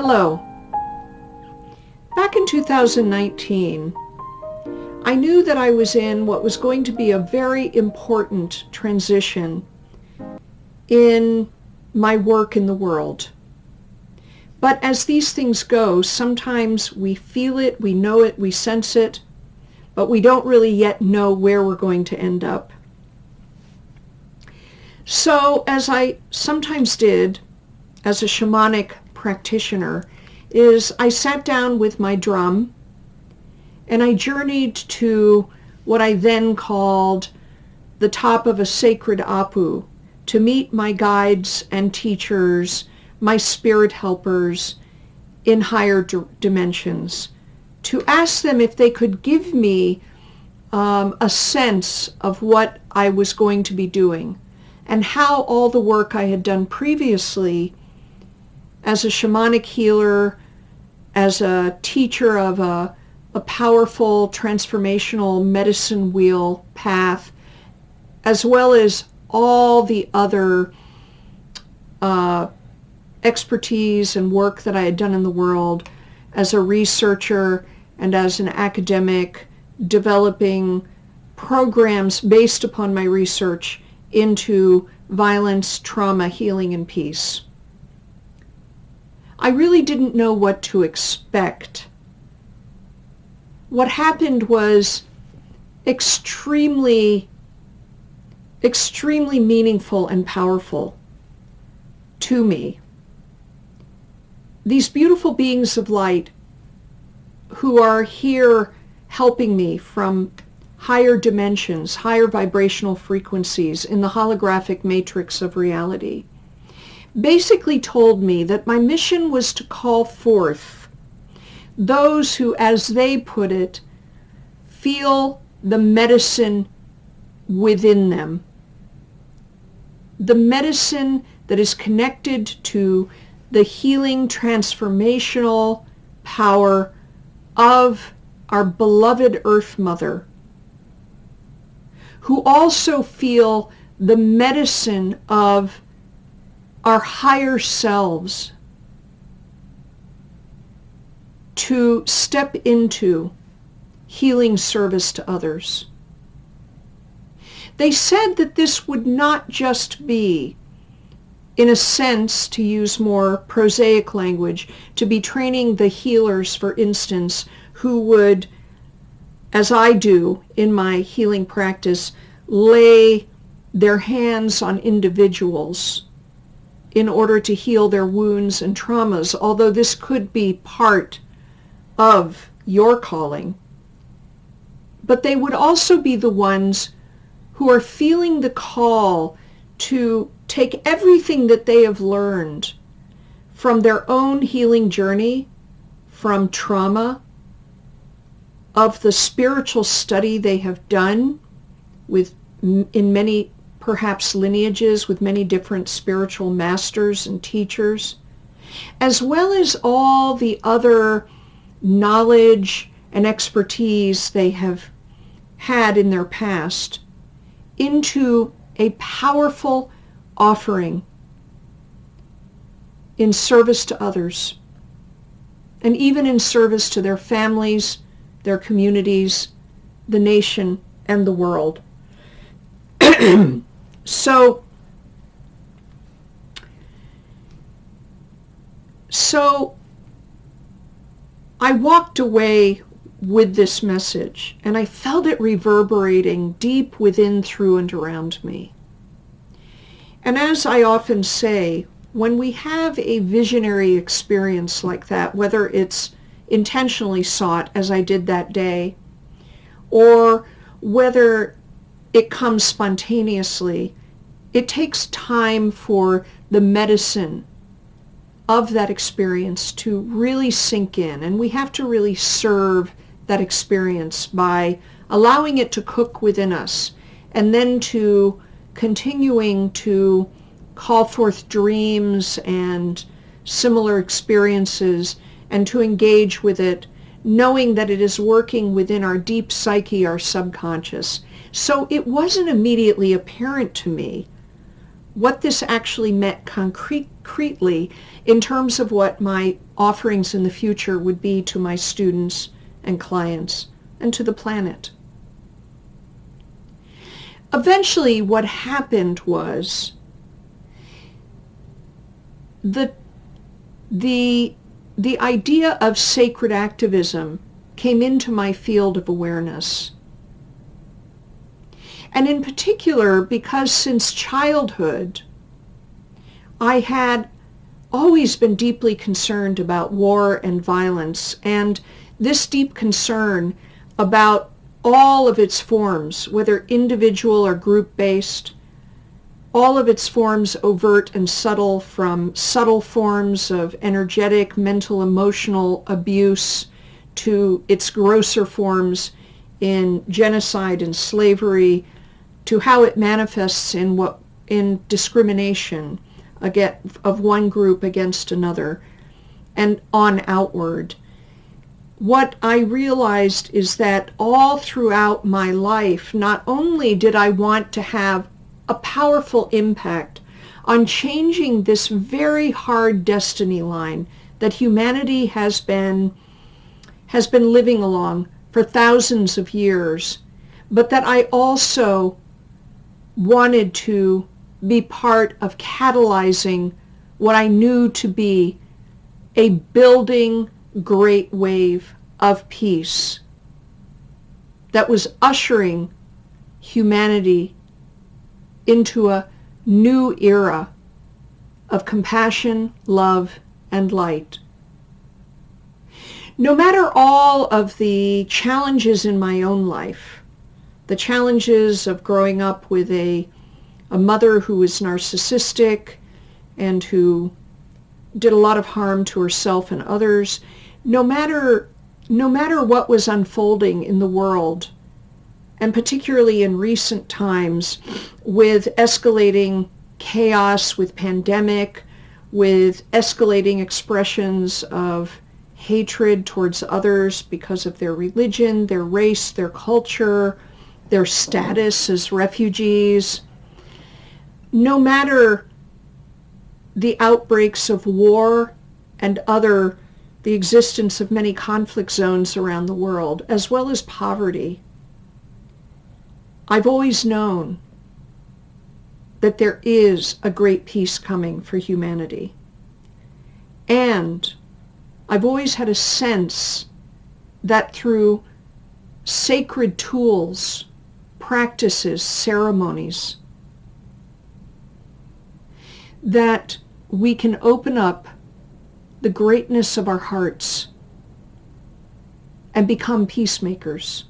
Hello. Back in 2019, I knew that I was in what was going to be a very important transition in my work in the world. But as these things go, sometimes we feel it, we know it, we sense it, but we don't really yet know where we're going to end up. So, as I sometimes did as a shamanic practitioner, is I sat down with my drum and I journeyed to what I then called the top of a sacred apu to meet my guides and teachers, my spirit helpers in higher dimensions, to ask them if they could give me a sense of what I was going to be doing and how all the work I had done previously as a shamanic healer, as a teacher of a powerful transformational medicine wheel path, as well as all the other expertise and work that I had done in the world as a researcher and as an academic, developing programs based upon my research into violence, trauma, healing, and peace. I really didn't know what to expect. What happened was extremely meaningful and powerful to me. These beautiful beings of light who are here helping me from higher dimensions, higher vibrational frequencies in the holographic matrix of reality, basically told me that my mission was to call forth those who, as they put it, feel the medicine within them. The medicine that is connected to the healing, transformational power of our beloved Earth Mother, who also feel the medicine of our higher selves to step into healing service to others. They said that this would not just be, in a sense, to use more prosaic language, to be training the healers, for instance, who would, as I do in my healing practice, lay their hands on individuals in order to heal their wounds and traumas, although this could be part of your calling. But they would also be the ones who are feeling the call to take everything that they have learned from their own healing journey, from trauma, of the spiritual study they have done in many perhaps lineages with many different spiritual masters and teachers, as well as all the other knowledge and expertise they have had in their past, into a powerful offering in service to others, and even in service to their families, their communities, the nation, and the world. So I walked away with this message, and I felt it reverberating deep within, through, and around me. And as I often say, when we have a visionary experience like that, whether it's intentionally sought, as I did that day, or whether it comes spontaneously, it takes time for the medicine of that experience to really sink in. And we have to really serve that experience by allowing it to cook within us, and then to continuing to call forth dreams and similar experiences, and to engage with it, knowing that it is working within our deep psyche, our subconscious. So it wasn't immediately apparent to me what this actually meant concretely in terms of what my offerings in the future would be to my students and clients and to the planet. Eventually, what happened was the idea of sacred activism came into my field of awareness. And in particular, because since childhood, I had always been deeply concerned about war and violence, and this deep concern about all of its forms, whether individual or group-based, all of its forms, overt and subtle, from subtle forms of energetic, mental, emotional abuse to its grosser forms in genocide and slavery, to how it manifests in discrimination of one group against another, and on outward. What I realized is that all throughout my life, not only did I want to have a powerful impact on changing this very hard destiny line that humanity has been living along for thousands of years, but that I also wanted to be part of catalyzing what I knew to be a building great wave of peace that was ushering humanity into a new era of compassion, love, and light. No matter all of the challenges in my own life, the challenges of growing up with a mother who was narcissistic and who did a lot of harm to herself and others, no matter what was unfolding in the world, and particularly in recent times with escalating chaos, with pandemic, with escalating expressions of hatred towards others because of their religion, their race, their culture, their status as refugees. No matter the outbreaks of war and the existence of many conflict zones around the world, as well as poverty, I've always known that there is a great peace coming for humanity. And I've always had a sense that through sacred tools, practices, ceremonies, that we can open up the greatness of our hearts and become peacemakers.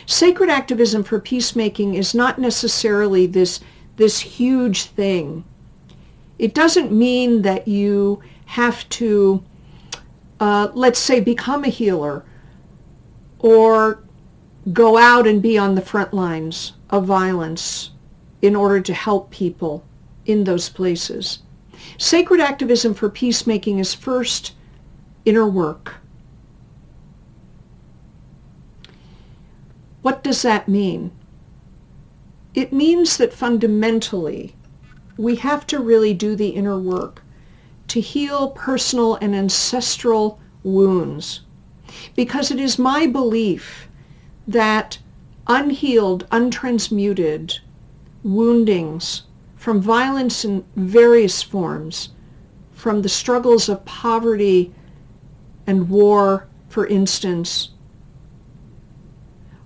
Sacred activism for peacemaking is not necessarily this huge thing. It doesn't mean that you have to, let's say, become a healer or go out and be on the front lines of violence in order to help people in those places. Sacred activism for peacemaking is first inner work. What does that mean? It means that fundamentally we have to really do the inner work to heal personal and ancestral wounds, because it is my belief that unhealed, untransmuted woundings from violence in various forms, from the struggles of poverty and war, for instance,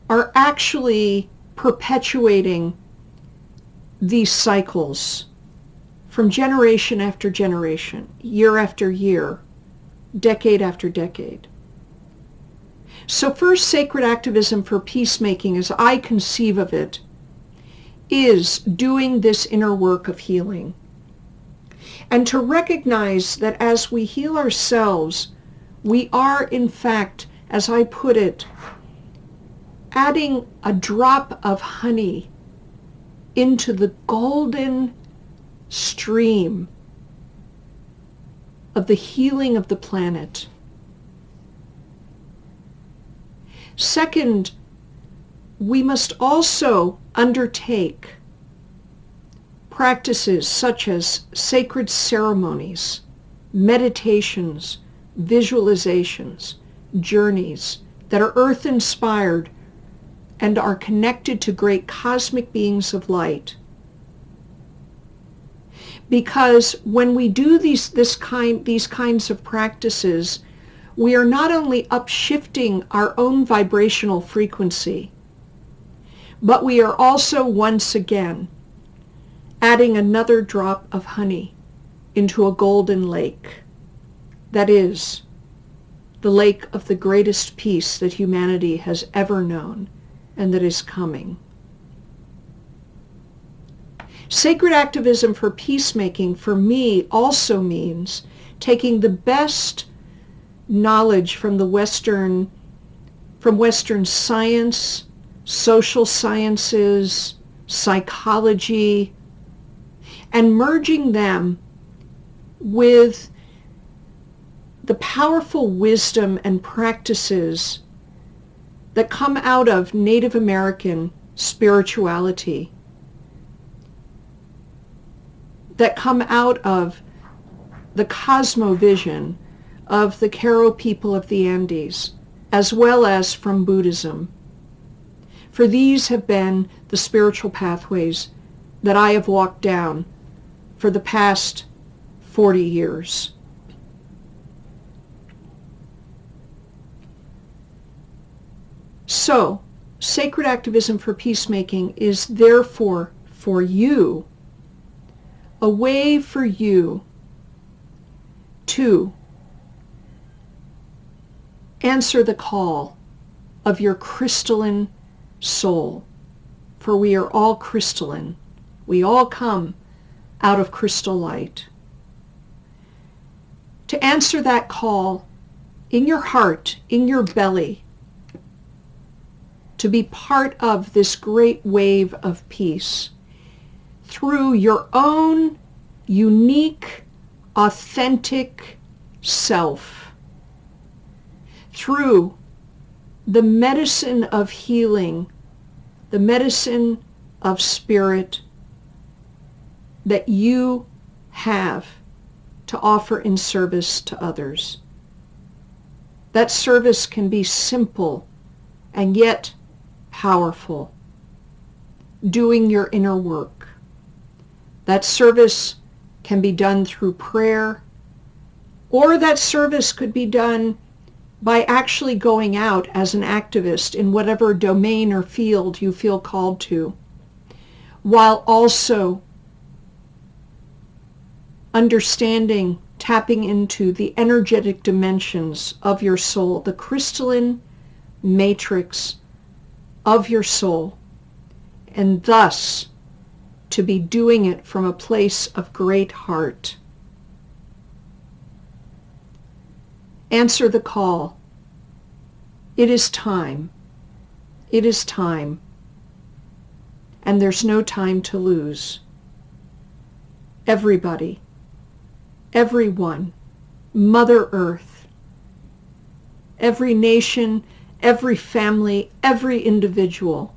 are actually perpetuating these cycles from generation after generation, year after year, decade after decade. So first, sacred activism for peacemaking, as I conceive of it, is doing this inner work of healing. And to recognize that as we heal ourselves, we are, in fact, as I put it, adding a drop of honey into the golden stream of the healing of the planet. Second, we must also undertake Practices such as sacred ceremonies, meditations, visualizations, journeys that are earth-inspired and are connected to great cosmic beings of light. Because when we do these kinds of practices, we are not only upshifting our own vibrational frequency, but we are also once again adding another drop of honey into a golden lake. That is, the lake of the greatest peace that humanity has ever known and that is coming. Sacred activism for peacemaking for me also means taking the best knowledge from Western science, social sciences, psychology, and merging them with the powerful wisdom and practices that come out of Native American spirituality, that come out of the cosmovision of the Q'ero people of the Andes, as well as from Buddhism. For these have been the spiritual pathways that I have walked down for the past 40 years. So, sacred activism for peacemaking is therefore for you, a way for you to answer the call of your crystalline soul, for we are all crystalline. We all come out of crystal light. To answer that call in your heart, in your belly, to be part of this great wave of peace through your own unique, authentic self, through the medicine of healing, the medicine of spirit that you have to offer in service to others. That service can be simple and yet powerful, doing your inner work. That service can be done through prayer, or that service could be done by actually going out as an activist in whatever domain or field you feel called to, while also understanding, tapping into the energetic dimensions of your soul, the crystalline matrix of your soul, and thus to be doing it from a place of great heart. Answer the call. It is time. It is time. And there's no time to lose. Everybody, everyone, Mother Earth, every nation, every family, every individual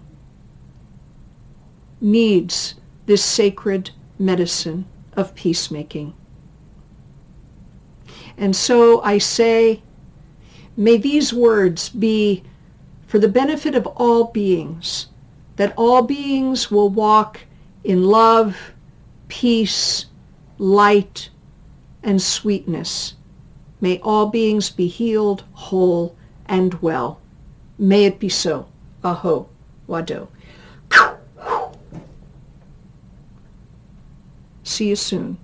needs this sacred medicine of peacemaking. And so I say, may these words be for the benefit of all beings, that all beings will walk in love, peace, light, and sweetness. May all beings be healed, whole, and well. May it be so. Aho, Wado. See you soon.